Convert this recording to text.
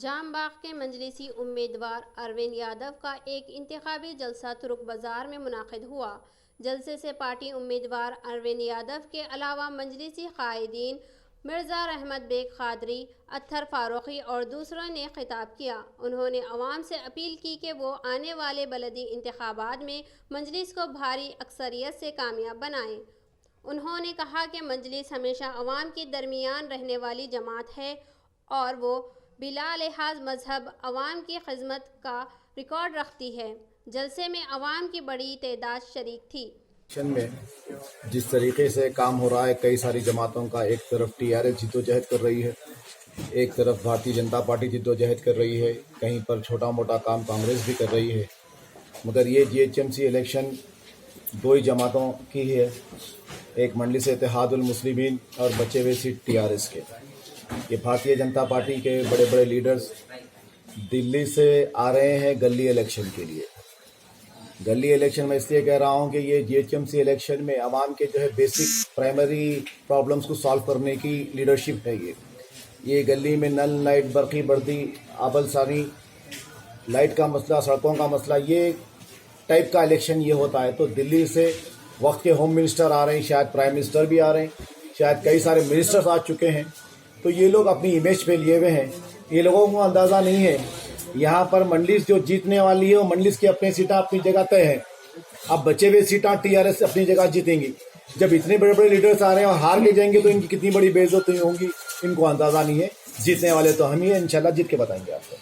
جام باغ کے مجلسی امیدوار اروند یادو کا ایک انتخابی جلسہ ترک بازار میں منعقد ہوا۔ جلسے سے پارٹی امیدوار اروند یادو کے علاوہ مجلسی قائدین مرزا رحمت بیگ قادری، اطہر فاروقی اور دوسروں نے خطاب کیا۔ انہوں نے عوام سے اپیل کی کہ وہ آنے والے بلدی انتخابات میں مجلس کو بھاری اکثریت سے کامیاب بنائیں۔ انہوں نے کہا کہ مجلس ہمیشہ عوام کے درمیان رہنے والی جماعت ہے اور وہ بلا لحاظ مذہب عوام کی خدمت کا ریکارڈ رکھتی ہے۔ جلسے میں عوام کی بڑی تعداد شریک تھی۔ میں جس طریقے سے کام ہو رہا ہے، کئی ساری جماعتوں کا، ایک طرف TRS جدوجہد کر رہی ہے، ایک طرف بھارتیہ جنتا پارٹی جدوجہد کر رہی ہے، کہیں پر چھوٹا موٹا کام کانگریس بھی کر رہی ہے، مگر یہ GHMC الیکشن دو ہی جماعتوں کی ہے، ایک مجلس اتحاد المسلمین اور بچے ہوئے سیٹ TRS کے۔ یہ بھارتیہ جنتا پارٹی کے بڑے بڑے لیڈرز دلی سے آ رہے ہیں گلی الیکشن کے لیے۔ گلی الیکشن میں اس لیے کہہ رہا ہوں کہ یہ GHMC الیکشن میں عوام کے جو ہے بیسک پرائمری پرابلمز کو سالو کرنے کی لیڈرشپ ہے۔ یہ گلی میں نل، لائٹ، برقی بردی، آبل ثانی، لائٹ کا مسئلہ، سڑکوں کا مسئلہ، یہ ٹائپ کا الیکشن یہ ہوتا ہے۔ تو دلی سے وقت کے ہوم منسٹر آ رہے ہیں، شاید پرائم منسٹر بھی آ رہے ہیں، شاید کئی سارے منسٹرز آ چکے ہیں۔ تو یہ لوگ اپنی امیج پہ لیے ہوئے ہیں۔ یہ لوگوں کو اندازہ نہیں ہے یہاں پر مجلس جو جیتنے والی ہے وہ مجلس کی اپنی سیٹیں اپنی جگہ طے ہیں۔ اب بچے ہوئے سیٹاں TRS اپنی جگہ جیتیں گی۔ جب اتنے بڑے بڑے لیڈرز آ رہے ہیں اور ہار کے جائیں گے تو ان کی کتنی بڑی بے عزتی ہوں گی، ان کو اندازہ نہیں ہے۔ جیتنے والے تو ہم ہی ہیں، انشاءاللہ جیت کے بتائیں گے آپ کو۔